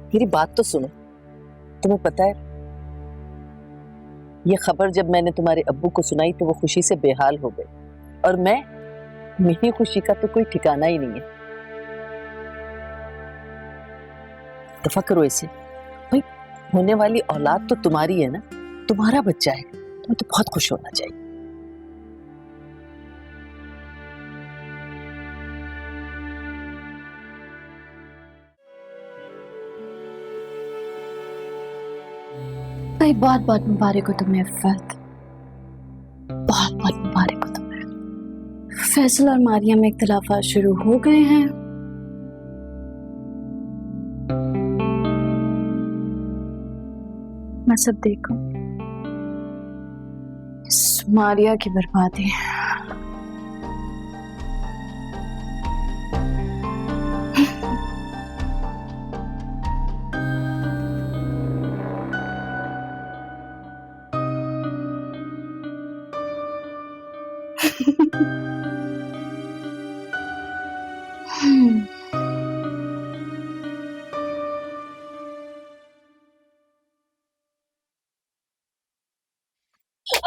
मेरी बात तो सुनो। तुम्हें पता है, ये खबर जब मैंने तुम्हारे अब्बू को सुनाई तो वो खुशी से बेहाल हो गए, और मेरी खुशी का तो कोई ठिकाना ही नहीं है। दफा करो इसे भाई, होने वाली औलाद तो तुम्हारी है ना, तुम्हारा बच्चा है, तुम्हें तो बहुत खुश होना चाहिए। भाई बहुत बहुत मुबारक हो तुम्हें इफ़्फ़त, बहुत बहुत मुबारक हो तुम्हें। फैसल और मारिया में इख्तिलाफात शुरू हो गए हैं। मैं सब देखूं, इस मारिया की बर्बादी।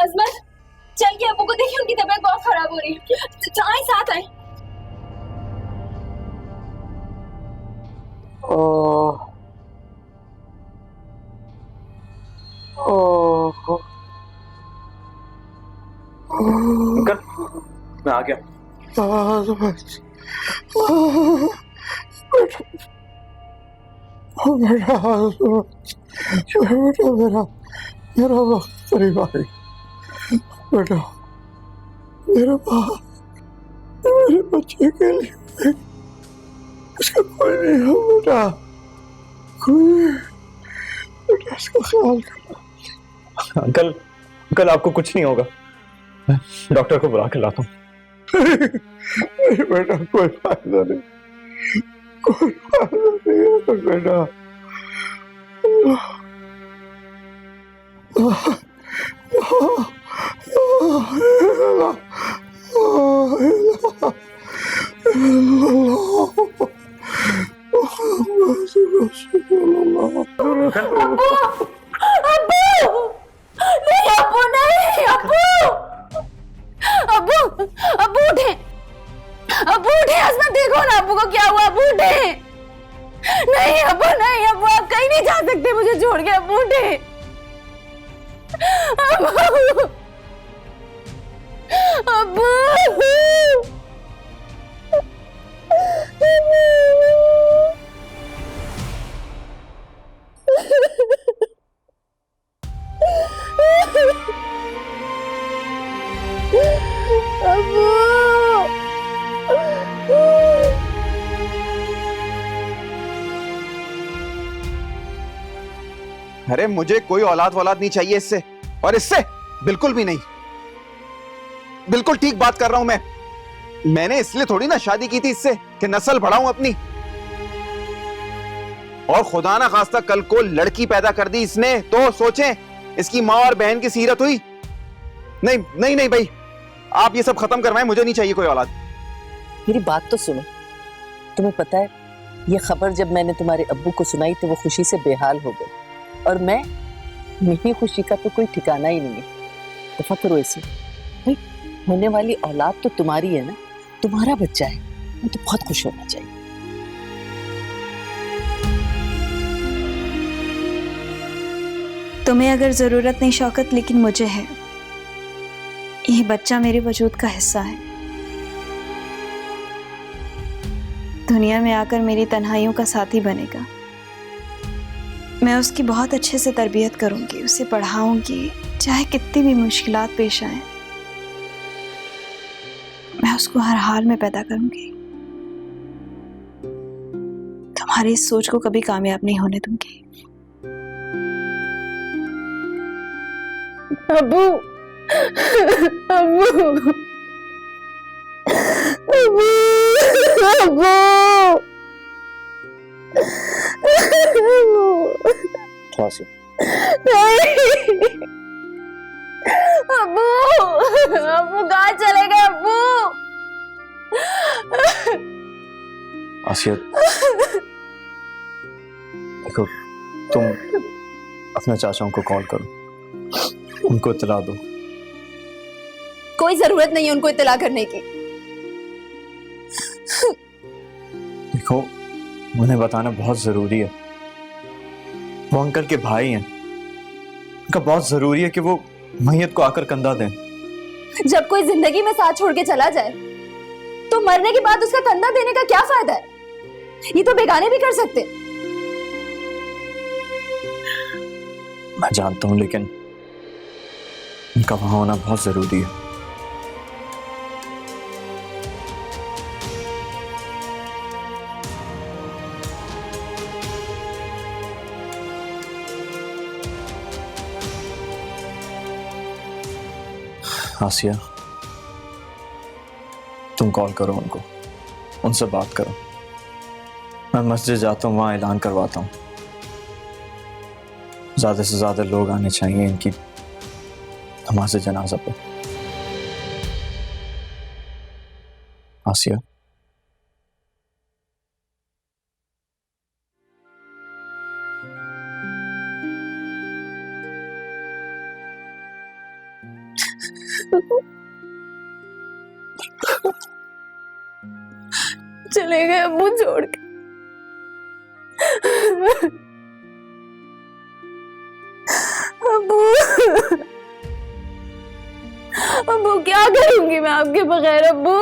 अजमत, चल के अबू को देखिए, उनकी तबीयत बहुत खराब हो रही है। आए साथ आए। अंकल, मैं आ गया। मेरा वक्त करीब आ गया बेटा। मेरे पास मेरे बच्चे के लिए इसका कोई नहीं है बेटा, कोई। बेटा इसका ख्याल करना। अंकल आपको कुछ नहीं होगा, मैं डॉक्टर को बुला के लाता हूँ। नहीं बेटा, कोई फायदा नहीं, कोई फायदा नहीं है बेटा। अबू उठे, अबू उठे। अजमत देखो ना अबू को क्या हुआ, अबू उठे। नहीं अबू, नहीं अबू, आप कहीं नहीं जा सकते मुझे छोड़ के। अबू उठे, अबू, अबू। अरे मुझे कोई औलाद वौलाद नहीं चाहिए इससे, और इससे बिल्कुल भी नहीं। बिल्कुल ठीक बात कर रहा हूं मैं। मैंने इसलिए थोड़ी ना शादी की थी इससे कि नस्ल बढ़ाऊं अपनी। और खुदा ना खास्ता कल को लड़की पैदा कर दी इसने तो सोचें इसकी माँ और बहन की सीरत हुई। नहीं नहीं नहीं भाई, आप ये सब खत्म करवाएं, मुझे नहीं चाहिए कोई औलाद। मेरी बात तो सुनो। तुम्हें पता है, ये खबर जब मैंने तुम्हारे अब्बू को सुनाई तो वो खुशी से बेहाल हो गए, और मेरी खुशी का तो कोई ठिकाना ही नहीं है। दफा करो इसे भाई, होने वाली औलाद तो तुम्हारी है ना, तुम्हारा बच्चा है, तुम्हें तो बहुत खुश होना चाहिए। तुम्हें अगर जरूरत नहीं शौकत, लेकिन मुझे है। ये बच्चा मेरे वजूद का हिस्सा है। दुनिया में आकर मेरी तन्हाइयों का साथी बनेगा। मैं उसकी बहुत अच्छे से तरबियत करूंगी, उसे पढ़ाऊंगी, चाहे कितनी भी मुश्किलात पेश आए। मैं उसको हर हाल में पैदा करूंगी। तुम्हारी इस सोच को कभी कामयाब नहीं होने दूंगी। अबू, अबू, अबू, अबू, अबू, अबू कहाँ चले गए अबू? आसिया, देखो, तुम अपने चाचाओं को कॉल करो, उनको इत्तला दो। कोई जरूरत नहीं है उनको इत्तला करने की। देखो, उन्हें बताना बहुत जरूरी है। वो अंकल के भाई हैं, उनका बहुत जरूरी है कि वो मैयत को आकर कंधा दें। जब कोई जिंदगी में साथ छोड़ के चला जाए तो मरने के बाद उसका कंधा देने का क्या फायदा है? ये तो बेगाने भी कर सकते। मैं जानता हूं, लेकिन उनका वहां होना बहुत जरूरी है। आसिया, तुम कॉल करो उनको, उनसे बात करो। मैं मस्जिद जाता हूँ, वहां ऐलान करवाता हूँ। ज्यादा से ज्यादा लोग आने चाहिए इनकी नमाज़े जनाजा पे। आसिया, चले गए अब्बू छोड़ के। अब्बू, अब्बू क्या करूंगी मैं आपके बगैर अब्बू?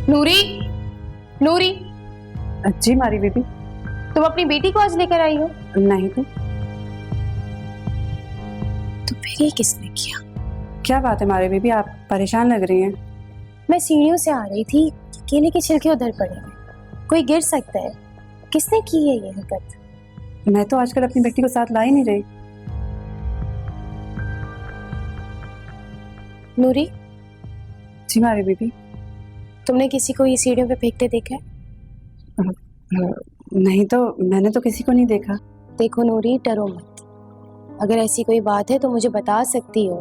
नूरी, नूरी, जी मारी बीबी। तुम अपनी बेटी को आज लेकर आई हो? नहीं तो फिर ये किसने किया? क्या बात है मारी बीबी, आप परेशान लग रही हैं। मैं सीढ़ियों से आ रही थी, केले के छिलके उधर पड़े हैं, कोई गिर सकता है। किसने की है ये हरकत? मैं तो आजकल अपनी बेटी को साथ ला ही नहीं रही। नूरी, जी मारी बीबी। तुमने किसी को ये सीढ़ियों पे फेंकते देखा है? नहीं तो मैंने तो किसी को नहीं देखा। देखो नूरी, डरो मत। अगर ऐसी कोई बात है तो मुझे बता सकती हो,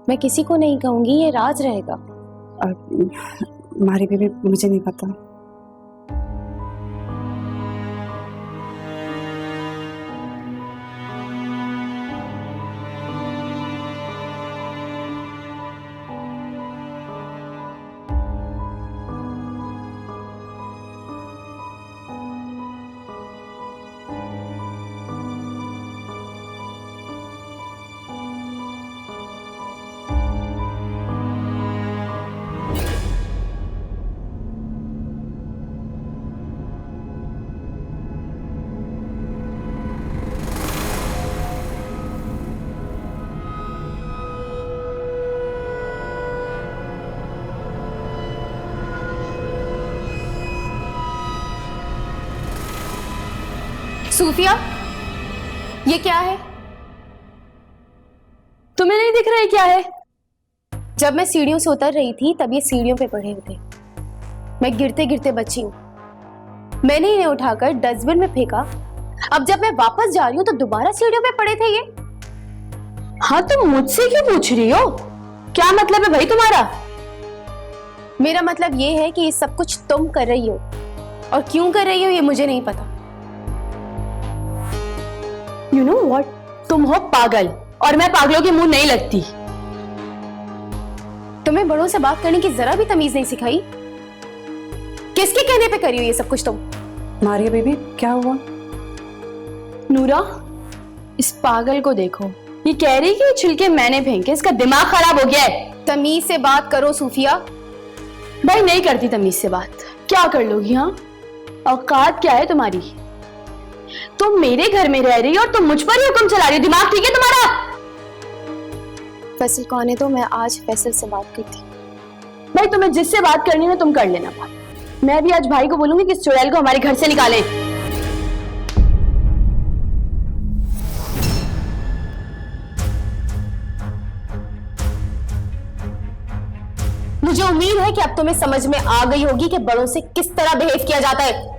मैं किसी को नहीं कहूंगी, ये राज रहेगा। मारी बीबी, मुझे नहीं पता। सूफिया, ये क्या है? तुम्हें नहीं दिख रहा है क्या है? जब मैं सीढ़ियों से उतर रही थी तब ये सीढ़ियों पे पड़े हुए थे। मैं गिरते गिरते बची हूँ। मैंने इन्हें उठाकर डस्टबिन में फेंका। अब जब मैं वापस जा रही हूँ तो दोबारा सीढ़ियों पे पड़े थे ये। हाँ, तुम मुझसे क्यों पूछ रही हो? क्या मतलब है भाई तुम्हारा? मेरा मतलब ये है कि ये सब कुछ तुम कर रही हो, और क्यों कर रही हो ये मुझे नहीं पता। You know what? तुम हो पागल, और मैं पागलों के मुंह नहीं लगती। तुम्हें बड़ों से बात करने की जरा भी तमीज नहीं सिखाई? किसके कहने पे करी हो ये सब कुछ तुम? मारिया बीबी, क्या हुआ? नूरा, इस पागल को देखो, ये कह रही कि ये छिलके मैंने फेंके, इसका दिमाग खराब हो गया है। तमीज से बात करो सूफिया। भाई नहीं करती तमीज से बात, क्या कर लोगी? हाँ, औकात क्या है तुम्हारी? तुम मेरे घर में रह रही हो और तुम मुझ पर ही हुक्म चला रही हो, दिमाग ठीक है तुम्हारा? फैसल कौन है? तो मैं आज फैसल से बात करती हूँ। भाई तुम्हें जिससे बात करनी है तुम कर लेना बात, मैं भी आज भाई को बोलूंगी कि इस चुड़ैल को हमारे घर से निकाले। मुझे उम्मीद है कि अब तुम्हें समझ में आ गई होगी कि बड़ों से किस तरह बिहेव किया जाता है।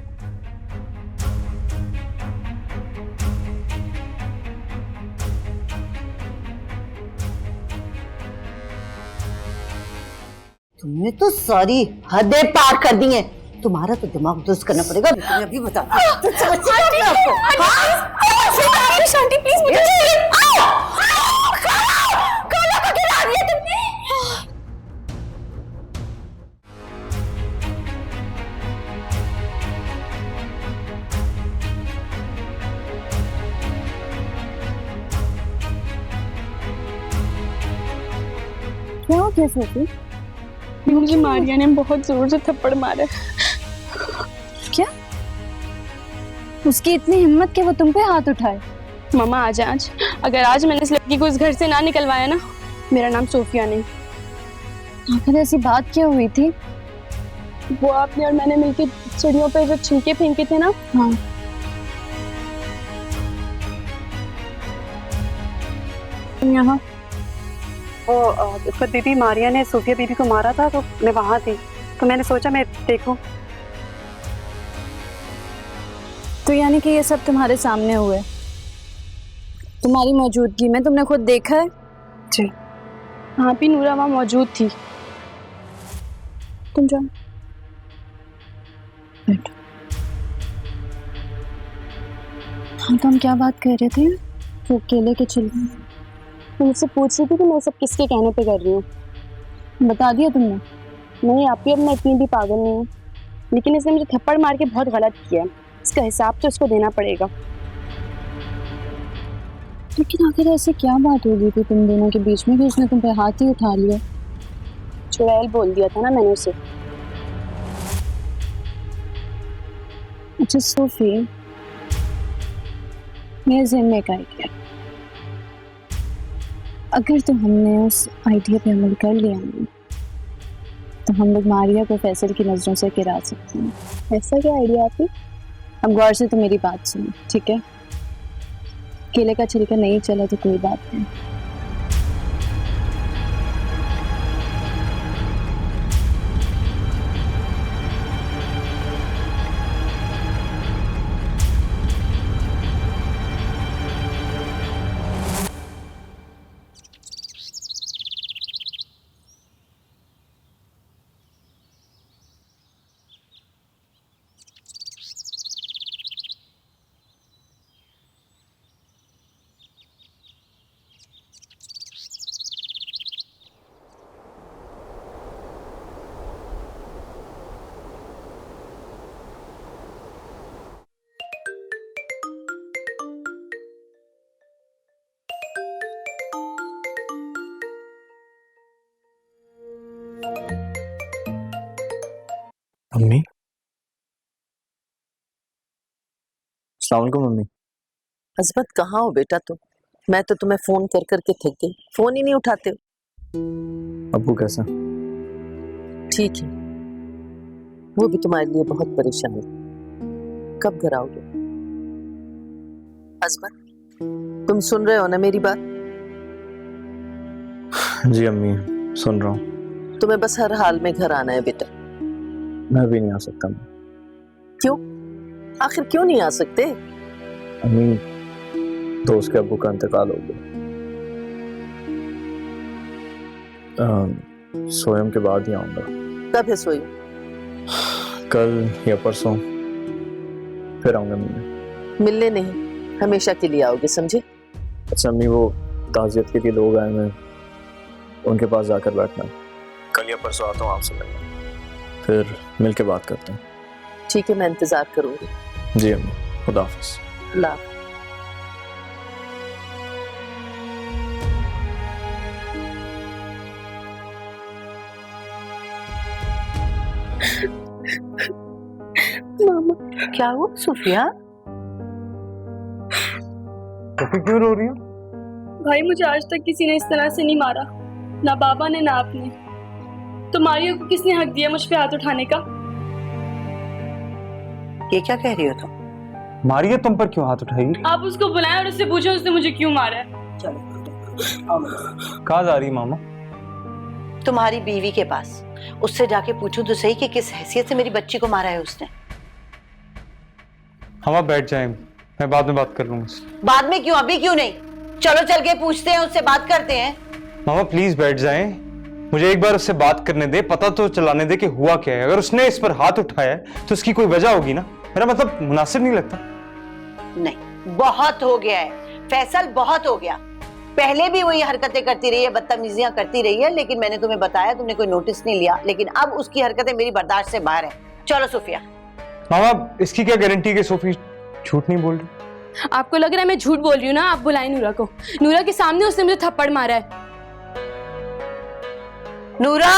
तुमने तो सारी हदें पार कर दी हैं। तुम्हारा तो दिमाग दुरुस्त करना पड़ेगा। तुम्हें अभी बता तो समझ नहीं आ रहा आपको। शांति प्लीज मुझे क्या हो गया सोफी? मुझे मारिया ने बहुत जोर से थप्पड़ मारा। क्या? उसकी इतनी हिम्मत कि वो तुम पे हाथ उठाए? मामा आज आज अगर आज मैंने इस लड़की को इस घर से ना निकलवाया ना, मेरा नाम सोफिया नहीं। आखिर ऐसी बात क्या हुई थी? वो आपने और मैंने मिलकर चिड़ियों पे जो छिलके फेंके थे ना, हाँ, यहाँ पर बीबी मारिया ने सूफिया बीबी को मारा था, तो मैं वहां थी, तो मैंने सोचा मैं देखूं। तो यानी कि ये सब तुम्हारे सामने हुए, तुम्हारी मौजूदगी में, तुमने खुद देखा है? जी हाँ भी नूरा वहाँ मौजूद थी। तुम जाओ। हाँ, तो हम क्या बात कर रहे थे? वो केले के छिलके। मुझसे पूछ रही थी कि मैं सब किसके कहने पे कर रही हूँ। बता दिया तुमने? नहीं आप भी, अब मैं इतनी भी पागल नहीं हूँ, लेकिन इसने मुझे थप्पड़ मार के बहुत गलत किया है, इसका हिसाब तो इसको देना पड़ेगा। लेकिन आखिर ऐसी क्या बात हो गई थी तुम दोनों के बीच में कि उसने तुम पे हाथ ही उठा लिया? चुड़ैल बोल दिया था ना मैंने उसे। अच्छा सोफी, मेरे ज़हन में एक आइडिया। अगर तो हमने उस आइडिया पे अमल कर लिया ना, तो हम लोग मारिया को फैसल की नज़रों से गिरा सकते हैं। ऐसा क्या आइडिया आपकी? अब गौर से तो मेरी बात सुनो, ठीक है? केले का छिलका नहीं चला तो कोई बात नहीं, मम्मी, अस्सलाम वालेकुम मम्मी। अजमत कहाँ हो बेटा तुम? मैं तो तुम्हें फोन कर करके थक गई, फोन ही नहीं उठाते हो। अब्बू कैसा? ठीक है, वो भी तुम्हारे लिए बहुत परेशान है। कब घर आओगे? अजमत, तुम सुन रहे हो ना मेरी बात? जी अम्मी, सुन रहा हूँ। तुम्हें बस हर हाल में घर आना है बेटा। मैं भी नहीं आ सकता। क्यों? आखिर क्यों नहीं आ सकते? अम्मी, दोस्त के अब्बू का इंतकाल हो गया। सोयम के बाद ही आऊंगा। कब है सोई? कल या परसों फिर आऊंगा मिलने। मिलने नहीं, हमेशा के लिए आओगे, समझे? अच्छा अम्मी, वो ताज़ियत के लिए लोग आए हैं, उनके पास जाकर बैठना। कल या परसों आता हूँ आपसे मिलने, फिर मिल के बात करते हैं। ठीक है, मैं इंतजार करूंगी। जी अम्मी, खुदा हाफिज़। अल्लाह हाफ़िज़। क्या हुआ सूफिया? तो क्यों रो रही हो? भाई मुझे आज तक किसी ने इस तरह से नहीं मारा, ना बाबा ने ना आपने। तो मारियो को किसने हक दिया मुझ पे हाथ उठाने का? ये क्या कह रही हो तुम? मारिया तुम पर क्यों हाथ उठाएगी? आप उसको बुलाएं और उससे पूछो उसने मुझे क्यों मारा है। कहाँ जा रही मामा? तुम्हारी बीवी के पास। उससे जाके पूछूं तो सही कि किस हैसियत से मेरी बच्ची को मारा है उसने। हम आप बैठ जाएं, मैं बाद में बात कर लूंगा। बाद में क्यों, अभी क्यों नहीं? चलो चल के पूछते हैं, उससे बात करते हैं। मामा प्लीज बैठ जाएं, मुझे एक बार उससे बात करने दे, पता तो चलाने दे कि हुआ क्या है। अगर उसने इस पर हाथ उठाया है तो उसकी कोई वजह होगी ना। मेरा मतलब मुनासिब नहीं लगता। नहीं, बहुत हो गया है फैसल, बहुत हो गया। पहले भी वही हरकतें करती रही है, बदतमीजियां करती रही है, लेकिन मैंने तुम्हें बताया, तुमने कोई नोटिस नहीं लिया। लेकिन अब उसकी हरकतें मेरी बर्दाश्त से बाहर है। चलो सूफिया। मामा इसकी क्या गारंटी कि सोफी झूठ नहीं बोल रही? आपको लग रहा है मैं झूठ बोल रही हूँ ना? आप बुलाएं नूरा को। नूरा के सामने उसने मुझे थप्पड़ मारा है। नूरा,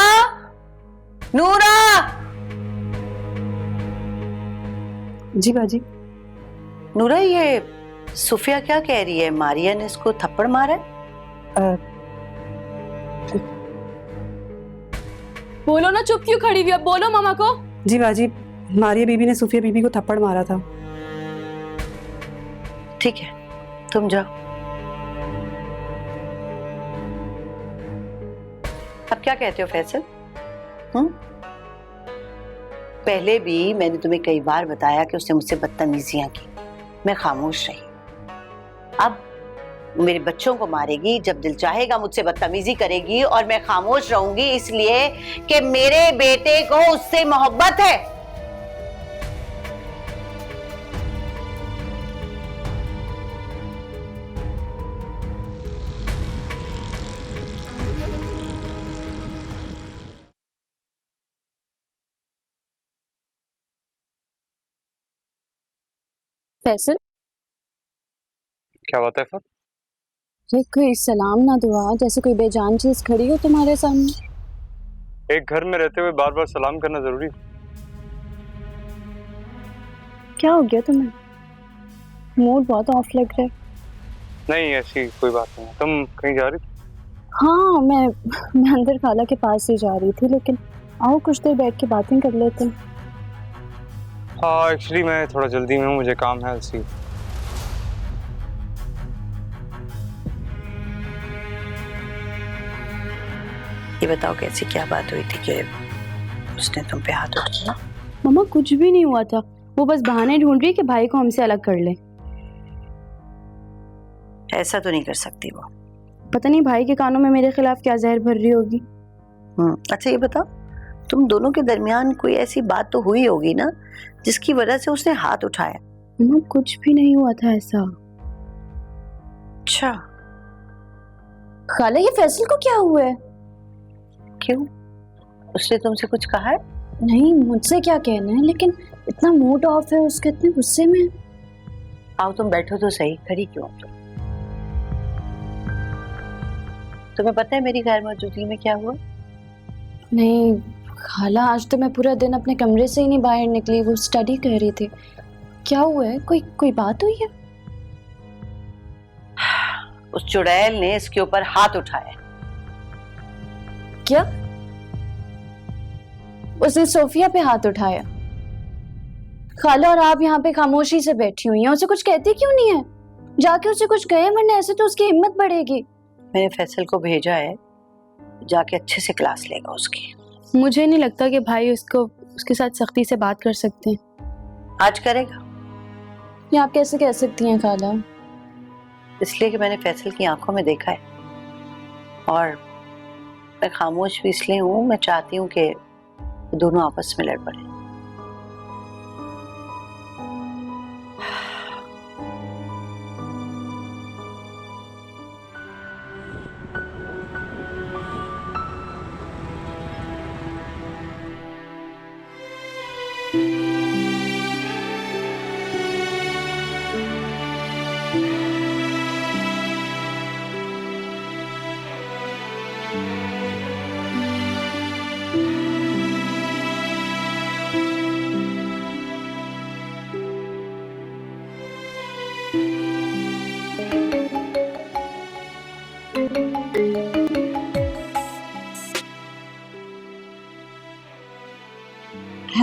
नूरा। जी बाजी। नूरा, ये सूफिया क्या कह रही है? मारिया ने इसको थप्पड़ मारा है? बोलो ना, चुप क्यों खड़ी हुई? अब बोलो मामा को। जी बाजी, मारिया बीबी ने सूफिया बीबी को थप्पड़ मारा था। ठीक है, तुम जाओ। अब क्या कहते हो फैसल? पहले भी मैंने तुम्हें कई बार बताया कि उसने मुझसे बदतमीजियां की, मैं खामोश रही। अब मेरे बच्चों को मारेगी, जब दिल चाहेगा मुझसे बदतमीजी करेगी और मैं खामोश रहूंगी, इसलिए कि मेरे बेटे को उससे मोहब्बत है। फैसल, क्या बात है फिर? ये कोई सलाम ना दुआ, जैसे कोई बेजान चीज खड़ी हो तुम्हारे सामने। एक घर में रहते हुए बार बार सलाम करना जरूरी? क्या हो गया तुम्हें? मूड बहुत ऑफ लग रहा है। नहीं ऐसी कोई बात नहीं। तुम कहीं जा रही थी? हाँ, मैं अंदर खाला के पास ही जा रही थी, लेकिन आओ कुछ देर बैठ के बातें कर लेते हैं। हाँ एक्चुअली मैं थोड़ा जल्दी में हूँ, मुझे काम है ऐसी। ये बताओ कैसी क्या बात हुई थी कि उसने तुम पे हाथ उठाया? मम्मा कुछ भी नहीं हुआ था, वो बस बहाने ढूंढ रही कि भाई को हमसे अलग कर ले। ऐसा तो नहीं कर सकती वो। पता नहीं भाई के कानों में मेरे खिलाफ क्या जहर भर रही होगी। अच्छा ये बताओ, तुम दोनों के दरमियान कोई ऐसी बात तो हुई होगी ना जिसकी वजह से उसने हाथ उठाया? मम्मा कुछ भी नहीं हुआ था ऐसा। अच्छा, खाला ये फैसल को क्या हुआ है? क्यों? उसने तुमसे कुछ कहा है? नहीं, मुझसे क्या कहना है, लेकिन इतना मूड ऑफ है उसके, इतने गुस्से में। आओ तुम बैठो तो सही, खड़ी क्यों तुम? तुम्हें पता है मेरी गैर मौजूदगी में क्या हुआ? नहीं खाला, आज तो मैं पूरा दिन अपने कमरे से ही नहीं बाहर निकली, वो स्टडी कर रही थी। क्या हुआ है? कोई बात हुई है? उस चुड़ैल ने इसके ऊपर हाथ उठाया। क्या? उसने सोफिया पे हाथ उठाया? खाला और आप यहाँ पे खामोशी से बैठी हुई हैं, उसे कुछ कहती क्यों नहीं है? जाके उसे कुछ कहे, वरना ऐसे तो उसकी हिम्मत बढ़ेगी। मैंने फैसल को भेजा है, जाके अच्छे से क्लास लेगा उसकी। मुझे नहीं लगता कि भाई उसके साथ सख्ती से बात कर सकते हैं। आज करेगा। ये आप कैसे कह सकती हैं खाला? इसलिए कि मैंने फैसल की आंखों में देखा है, और मैं खामोश भी इसलिए हूँ, मैं चाहती हूँ कि दोनों आपस में लड़ पड़े।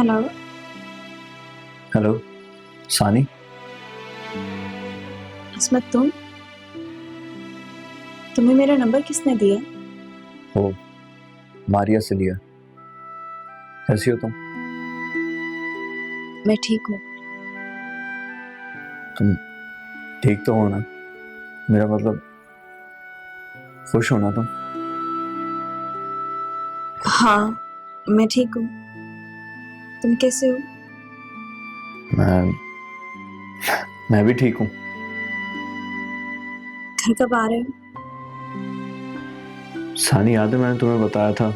हेलो, हेलो सानी। इसमत तुम्हें मेरा नंबर किसने दिया? हो, मारिया से लिया। कैसी हो तुम? मैं ठीक हूँ। तुम ठीक तो हो ना? मेरा मतलब खुश हो ना तुम? हाँ, मैं ठीक हूँ। तुम कैसे हो? मैं भी ठीक हूँ। घर कब आ रहे हो? सानी, याद है मैंने तुम्हें बताया था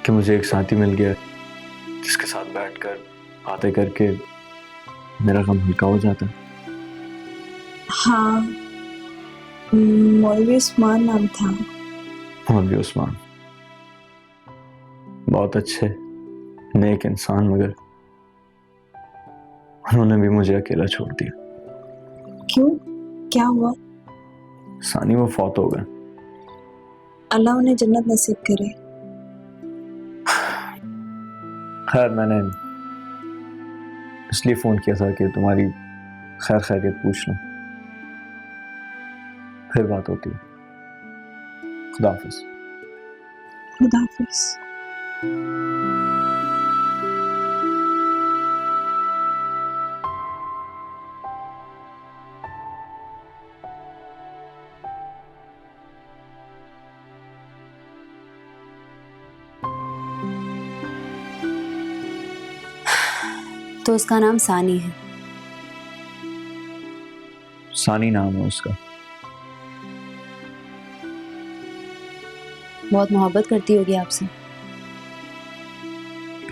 कि मुझे एक साथी मिल गया जिसके साथ बैठकर बातें करके मेरा गम हल्का हो जाता है। हाँ, मौलवी उस्मान नाम था। मौलवी उस्मान बहुत अच्छे नेक इंसान, मगर उन्होंने भी मुझे अकेला छोड़ दिया। क्यों? क्या हुआ? सानी, वो फौत हो गए। अल्लाह उन्हें जन्नत नसीब करे। खैर, मैंने इसलिए फोन किया था कि तुम्हारी खैर खैरियत पूछ लूं। फिर बात होती है। खुदा हाफिज। खुदा हाफिज। तो उसका नाम सानी है। सानी नाम है उसका। बहुत मोहब्बत करती होगी आपसे।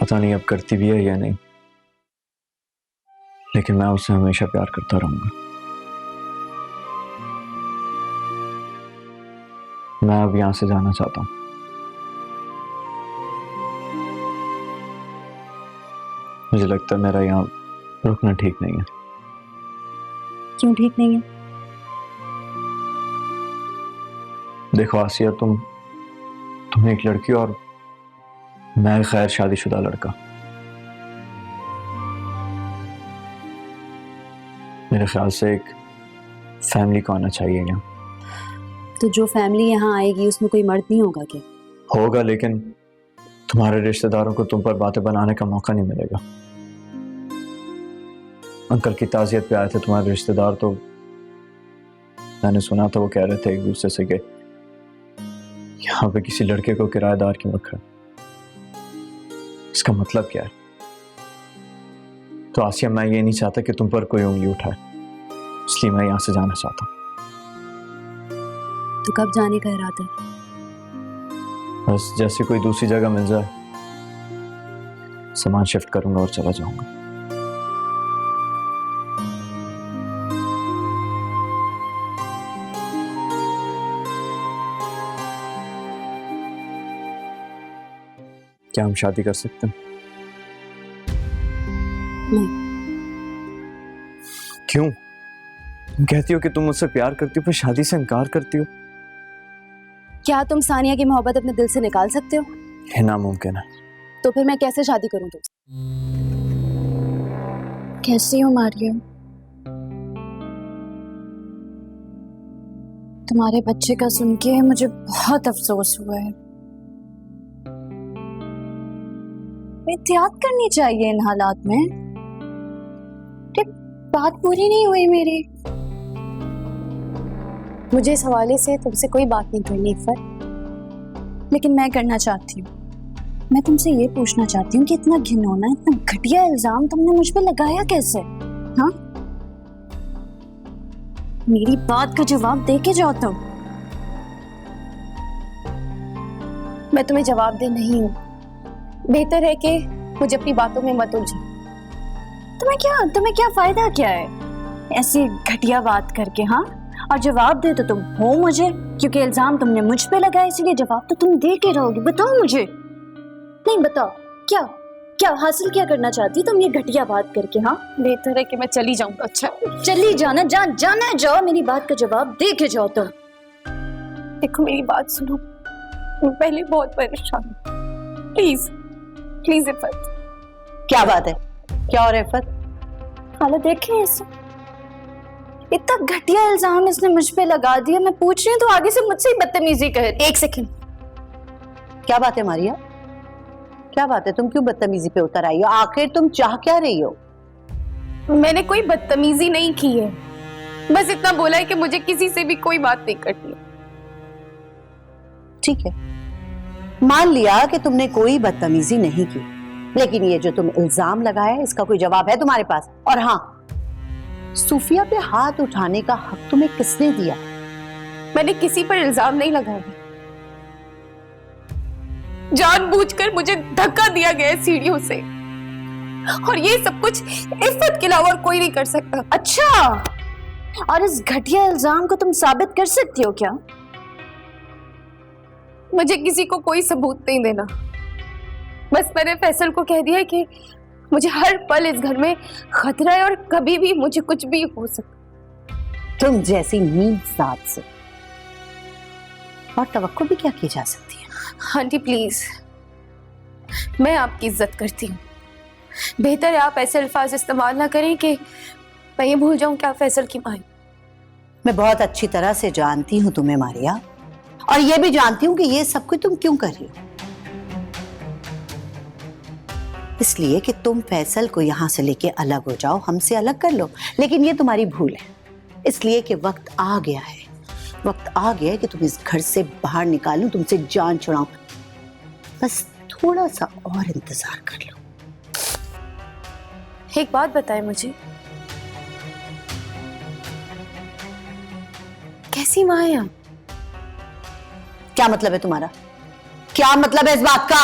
पता नहीं अब करती भी है या नहीं, लेकिन मैं उससे हमेशा प्यार करता रहूंगा। मैं अब यहां से जाना चाहता हूं। मुझे लगता है मेरा यहाँ रुकना ठीक नहीं है। क्यों ठीक नहीं है? देखो आसिया, तुम एक लड़की और मैं गैर शादीशुदा लड़का। मेरे ख्याल से एक फैमिली को आना चाहिए यहाँ। तो जो फैमिली यहाँ आएगी उसमें कोई मर्द नहीं होगा क्या? होगा, लेकिन तुम्हारे रिश्तेदारों को तुम पर बातें बनाने का मौका नहीं मिलेगा। अंकल की ताज़ियत पे आए थे तुम्हारे रिश्तेदार, तो मैंने सुना था वो कह रहे थे एक दूसरे से कि यहाँ पे किसी लड़के को किराएदार क्यों रखा है। इसका मतलब क्या है? तो आसिया, मैं ये नहीं चाहता कि तुम पर कोई उंगली उठाए, इसलिए मैं यहाँ से जाना चाहता हूँ। तो कब जाने का इरादा है? बस जैसे कोई दूसरी जगह मिल जाए, सामान शिफ्ट करूंगा और चला जाऊंगा। क्या हम शादी कर सकते हैं? नहीं। क्यों? तुम कहती हो कि तुम मुझसे प्यार करती हो, फिर शादी से इनकार करती हो। क्या तुम सानिया की मोहब्बत अपने दिल से निकाल सकते हो? ये नामुमकिन है। तो फिर मैं कैसे शादी करूं तुमसे? कैसी हो मारियम? तुम्हारे बच्चे का सुन के मुझे बहुत अफसोस हुआ है। एहतियात करनी चाहिए इन हालात में। बात पूरी नहीं हुई मेरी। मुझे इस हवाले से तुमसे कोई बात नहीं करनी इफ़त, लेकिन मैं करना चाहती हूँ। मैं तुमसे ये पूछना चाहती हूँ कि इतना घिनौना, इतना घटिया इल्जाम तुमने मुझ पे लगाया कैसे? हाँ, मेरी बात का जवाब दे के जाओ तुम। मैं तुम्हें जवाब दे नहीं हूँ। बेहतर है कि मुझे अपनी बातों में मत उलझो। तुम्हें क्या फायदा क्या है ऐसी घटिया बात करके? हाँ, और जवाब दे तो तुम हो मुझे, क्योंकि इल्जाम तुमने मुझ पे लगाया, इसलिए जवाब तो तुम दे के रहोगी। बताओ मुझे। नहीं बताओ, क्या क्या हासिल क्या करना चाहती तुम ये घटिया बात करके? हाँ, बेहतर है कि मैं चली जाऊँ। अच्छा, चली जाना, जाना जाओ, मेरी बात का जवाब दे के जाओ तुम। देखो मेरी बात सुनो, मैं पहले बहुत परेशान हूँ। प्लीज प्लीज इफ़त, क्या बात है? क्या हो रहा है इफ़त? खाला देखे इसे, इतना घटिया इल्जाम इसने मुझ पे लगा दिया। मैं पूछ रही हूँ तो आगे से मुझसे ही बदतमीजी कर। एक सेकंड, क्या बात है मारिया? क्या बात है? तुम क्यों बदतमीजी पे उतर आई हो? आखिर तुम चाह क्या रही हो? मैंने कोई बदतमीजी नहीं की है, बस इतना बोला है कि मुझे किसी से भी कोई बात नहीं करनी। ठीक है, मान लिया कि तुमने कोई बदतमीजी नहीं की, लेकिन ये जो तुम इल्जाम लगाया है इसका कोई जवाब है तुम्हारे पास? और हाँ, सूफिया पे हाथ उठाने का हक तुम्हें किसने दिया? मैंने किसी पर इल्जाम नहीं लगाया, जानबूझकर मुझे धक्का दिया गया है सीढ़ियों से, और ये सब कुछ इफ़त के अलावा और कोई नहीं कर सकता। अच्छा, और इस घटिया इल्जाम को तुम साबित कर सकती हो क्या? मुझे किसी को कोई सबूत नहीं देना, बस मैंने फैसल को कह दिया है कि मुझे हर पल इस घर में खतरा है और कभी भी मुझे कुछ भी हो सकता। तुम जैसी नीच जात से और तवक्को भी क्या की जा सकती है? आंटी प्लीज, मैं आपकी इज्जत करती हूँ, बेहतर है आप ऐसे अल्फाज इस्तेमाल ना करें कि मैं ये भूल जाऊं कि आप फैसल की मां। मैं बहुत अच्छी तरह से जानती हूँ तुम्हें मारिया, और ये भी जानती हूँ कि ये सब कुछ तुम क्यों कर रही हो। इसलिए कि तुम फैसल को यहां से लेके अलग हो जाओ, हमसे अलग कर लो, लेकिन ये तुम्हारी भूल है, इसलिए कि वक्त आ गया है, वक्त आ गया है कि तुम इस घर से बाहर निकालूं, तुमसे जान छुड़ाऊं। बस थोड़ा सा और इंतजार कर लो। एक बात बताएं मुझे, कैसी मां है आप? क्या मतलब है तुम्हारा? क्या मतलब है इस बात का?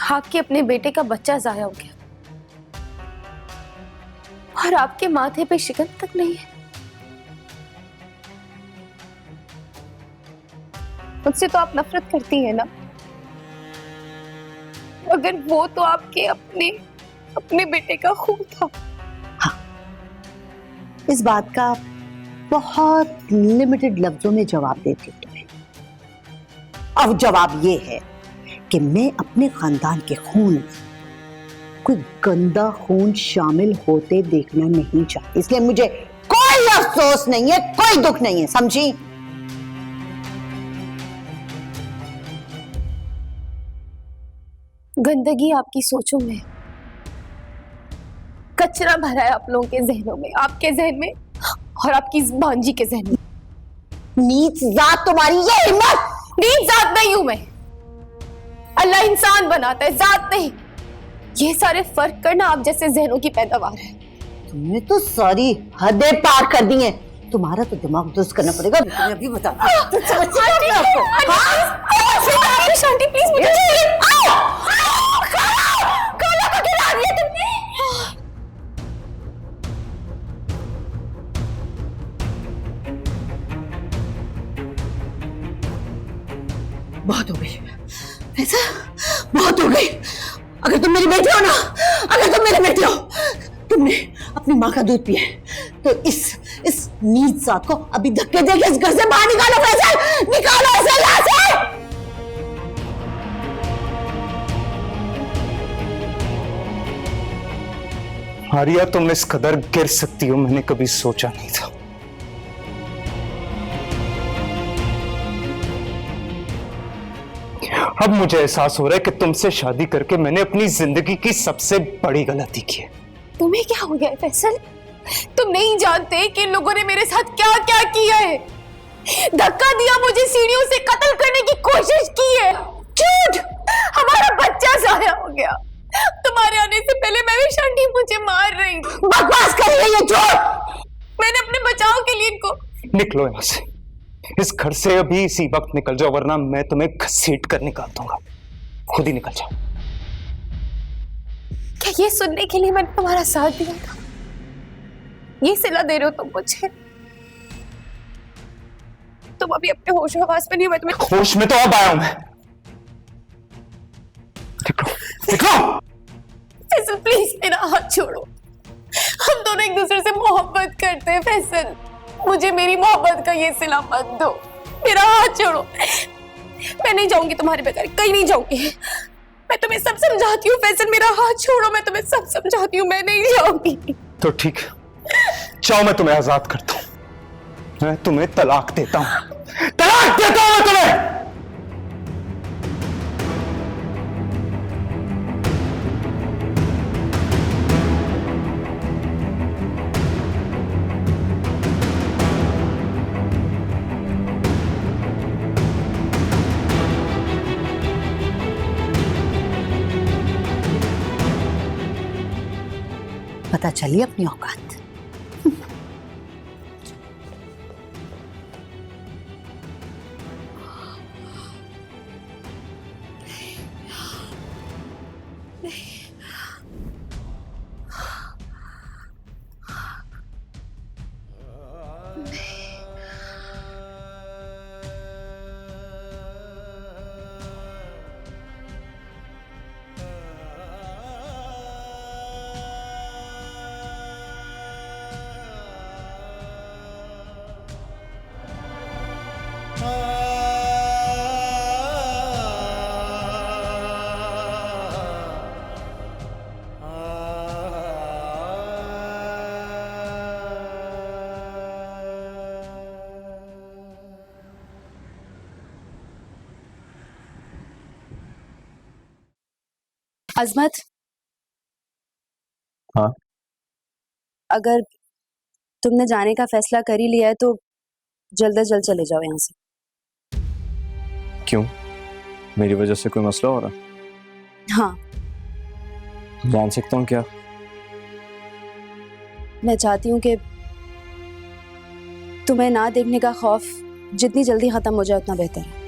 आपके अपने बेटे का बच्चा जाया हो गया और आपके माथे पे शिकन तक नहीं है। मुझसे तो आप नफरत करती हैं ना, अगर वो तो आपके अपने बेटे का खून था। हाँ, इस बात का बहुत लिमिटेड लफ्जों में जवाब देती हूँ तुम्हें। अब जवाब ये है कि मैं अपने खानदान के खून में कोई गंदा खून शामिल होते देखना नहीं चाहती, इसलिए मुझे कोई अफसोस नहीं है, कोई दुख नहीं है, समझी? गंदगी आपकी सोचों में, कचरा भरा है आप लोगों के जहनों में, आपके जहन में और आपकी भांजी के जहन में। नीच जात तुम्हारी, ये हिम्मत! नीच जात नहीं हूं मैं, अल्लाह इंसान बनाता है, जात नहीं। ये सारे फर्क करना आप जैसे जहनों की पैदावार है। तुमने तो सारी हदें पार कर दी हैं। तुम्हारा तो दिमाग दुरुस्त करना पड़ेगा, तुम्हें अभी बता। शांति प्लीज, मुझे बहुत हो गई ऐसा, बहुत हो गई। अगर तुम मेरी बेटी हो ना, अगर तुम मेरी बेटी हो, तुमने अपनी माँ का दूध पिया तो इस नीच जात को अभी धक्के देके इस घर से बाहर निकालो। फैसल, निकालो इसे यहाँ से। आर्या, तुम इस कदर गिर सकती हो मैंने कभी सोचा नहीं था। अब मुझे एहसास हो रहा है कि तुमसे शादी करके मैंने अपनी जिंदगी की सबसे बड़ी गलती की है। तुम्हें क्या हो गया है फैसल? तुम नहीं जानते कि इन लोगों ने मेरे साथ क्या क्या किया है। धक्का दिया, मुझे सीढ़ियों से कत्ल करने की कोशिश की है। झूठ, हमारा बच्चा जाया हो गया। तुम्हारे आने से पहले मैं भी शांति मुझे मार रही। बकवास कर रही है, झूठ। मैंने अपने बचाव के लिए इनको। निकलो यहाँ से, इस घर से अभी इसी वक्त निकल जाओ, वरना मैं तुम्हें घसीट कर निकाल दूंगा। खुद ही निकल जाओ। क्या ये सुनने के लिए मैंने तुम्हारा साथ दिया था? ये सिला दे रहे हो तुम मुझे? तुम अभी अपने होश हवास में नहीं हो। मैं तुम्हें होश में तो अब आया हूं मैं। निकलो। फैसल प्लीज मेरा हाथ छोड़ो। हम दोनों एक दूसरे से मोहब्बत करते हैं फैसल, मुझे मेरी मोहब्बत का ये सिला मत दो। मेरा हाथ छोड़ो। मैं नहीं जाऊंगी तुम्हारे बगैर, कहीं नहीं जाऊंगी। मैं तुम्हें सब समझाती हूँ फैसल, मेरा हाथ छोड़ो, मैं तुम्हें सब समझाती हूँ, मैं नहीं जाऊंगी। तो ठीक है, चाहो मैं तुम्हें आजाद करता हूं, मैं तुम्हें तलाक देता हूं, तलाक देता हूं मैं तुम्हें। पता चली अपनी औकात। अजमत, हाँ? अगर तुमने जाने का फैसला कर ही लिया है तो जल्द से जल्द चले जाओ यहाँ से। क्यों? मेरी वजह से कोई मसला हो रहा? हाँ, जान सकता हूँ क्या? मैं चाहती हूँ कि तुम्हें ना देखने का खौफ जितनी जल्दी खत्म हो जाए उतना बेहतर है।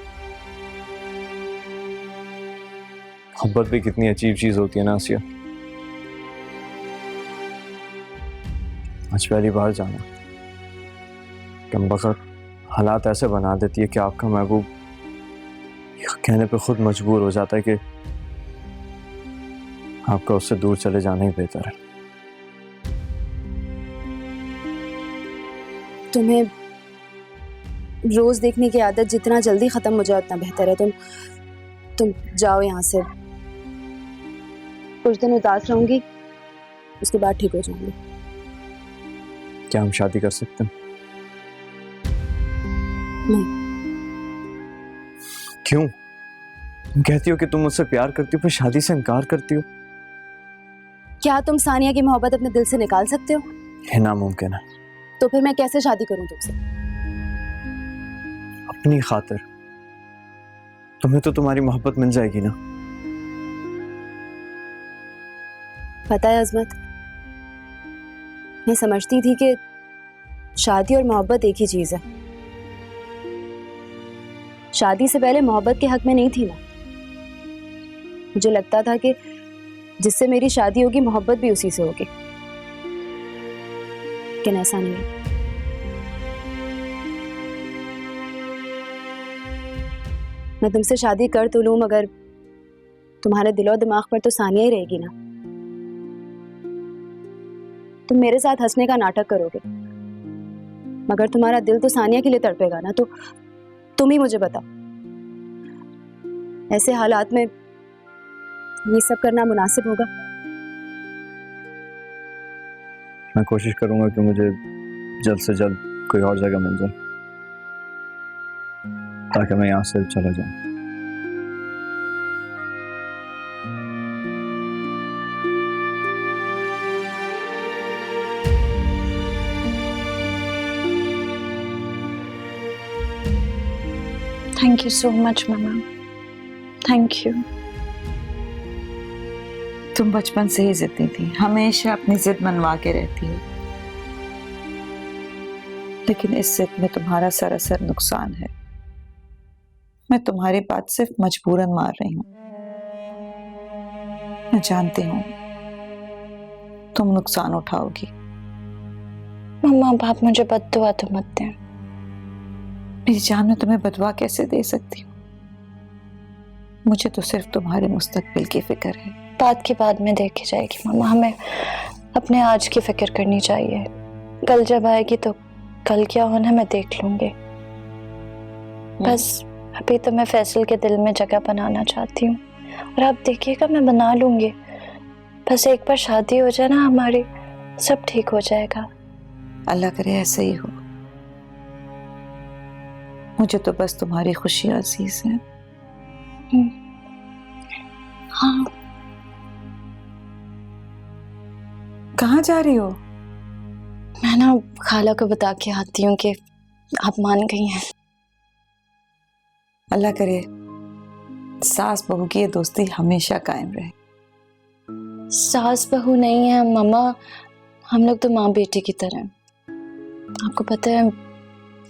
मोहब्बत भी कितनी अजीब चीज होती है ना आसिया। आज पहली बार जाना कम बखत हालात ऐसे बना देती है कि आपका महबूब कहने पे खुद मजबूर हो जाता है कि आपका उससे दूर चले जाना ही बेहतर है। तुम्हें रोज देखने की आदत जितना जल्दी खत्म हो जाए उतना बेहतर है। तुम जाओ यहाँ से। कुछ दिन उदास रहूंगी, उसके बाद ठीक हो जाऊंगी। क्या हम शादी कर सकते हैं? नहीं। क्यों? तुम कहती हो कि तुम मुझसे प्यार करती हो, फिर शादी से इनकार करती हो। क्या तुम सानिया की मोहब्बत अपने दिल से निकाल सकते हो? ये नामुमकिन है। तो फिर मैं कैसे शादी करूं तुमसे? अपनी खातिर। तुम्हें तो तुम्हारी मोहब्बत मिल जाएगी ना। पता है अजमत, मैं समझती थी कि शादी और मोहब्बत एक ही चीज है। शादी से पहले मोहब्बत के हक में नहीं थी ना। मुझे लगता था कि जिससे मेरी शादी होगी मोहब्बत भी उसी से होगी, लेकिन ऐसा नहीं है। मैं तुमसे शादी कर तो लूं, मगर तुम्हारे दिलो दिमाग पर तो सानिया ही रहेगी ना। तुम मेरे साथ हंसने का नाटक करोगे, मगर तुम्हारा दिल तो सानिया के लिए तड़पेगा ना। तो तुम ही मुझे बताओ, ऐसे हालात में ये सब करना मुनासिब होगा? मैं कोशिश करूंगा कि मुझे जल्द से जल्द कोई और जगह मिल जाए ताकि मैं यहाँ से चला जाऊं। Thank you so much mama, thank you. तुम बचपन से ही जिद्दी थी, हमेशा अपनी जिद मनवा के रहती हो, लेकिन इस जिद में तुम्हारा सरासर नुकसान है। मैं तुम्हारी बात सिर्फ मजबूरन मार रही हूँ। मैं जानती हूँ तुम नुकसान उठाओगी। मम्मा अब आप मुझे बद्दुआ तो मत दें। मेरी जान, मैं तुम्हें बदवा कैसे दे सकती हूँ? मुझे तो सिर्फ तुम्हारे मुस्तकबिल की फिक्र है। बात की बाद में देखी जाएगी मम्मा, हमें अपने आज की फिक्र करनी चाहिए। कल जब आएगी तो कल क्या होना मैं देख लूंगी। बस अभी तो मैं फैसल के दिल में जगह बनाना चाहती हूँ और आप देखिएगा मैं बना लूंगी, बस एक बार शादी हो जाए ना हमारी, सब ठीक हो जाएगा। अल्लाह करे ऐसा ही हो। मुझे तो बस तुम्हारी खुशी अजीज है। हाँ। कहाँ जा रही हो? मैं ना खाला को बता के आती हूँ कि आप मान गई हैं। अल्लाह करे सास बहू की ये दोस्ती हमेशा कायम रहे। सास बहू नहीं है मामा, हम लोग तो माँ बेटे की तरह हैं। आपको पता है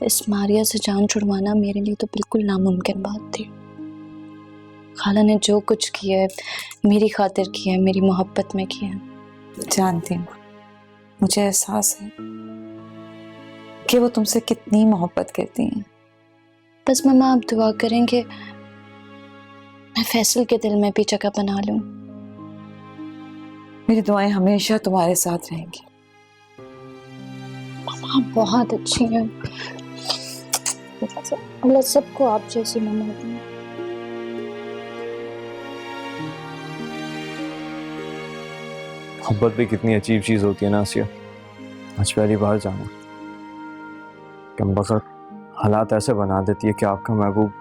इस मारिया से जान छुड़वाना मेरे लिए तो बिल्कुल नामुमकिन बात थी। खाला ने जो कुछ किया है मेरी खातिर किया है, मेरी मोहब्बत में किया है। जानती हूँ, मुझे एहसास है कि वो तुमसे कितनी मोहब्बत करती हैं। बस मामा आप दुआ करें कि मैं फैसल के दिल में भी जगह बना लूं। मेरी दुआएं हमेशा तुम्हारे साथ रहेंगी। मामा आप बहुत अच्छी हैं। अल्लाह सबको आप जैसी मामा दें। मोहब्बत भी कितनी अजीब चीज होती है ना आसिया। आज पहली बार जाना कम वक्त हालात ऐसे बना देती है कि आपका महबूब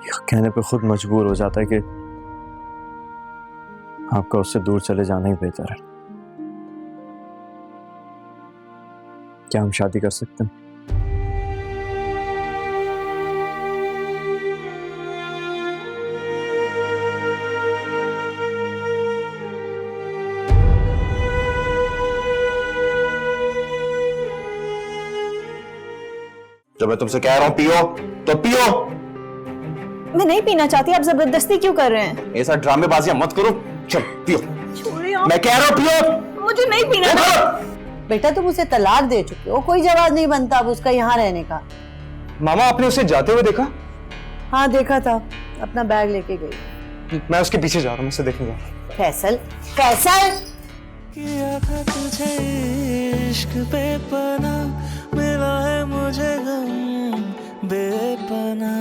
यह कहने पे खुद मजबूर हो जाता है कि आपका उससे दूर चले जाना ही बेहतर है। क्या हम शादी कर सकते हैं? जब मैं तुमसे कह रहा हूं पियो तो पियो। मैं नहीं पीना चाहती, आप जबरदस्ती क्यों कर रहे हैं? ऐसा ड्रामेबाजियां मत करो, चल पियो। मैं कह रहा हूं पियो। मुझे नहीं पीना। बेटा तुम उसे तलाक दे चुके हो, कोई जवाब नहीं बनता अब उसका यहाँ रहने का। मामा आपने उसे जाते हुए देखा? हाँ देखा था, अपना बैग लेके गई। मैं उसके पीछे जा रहा हूँ, मैं उसे देखने जा रहा हूँ। फैसल, फैसल किया था तुझे इश्क बेपना, मिला है मुझे गम बेपना।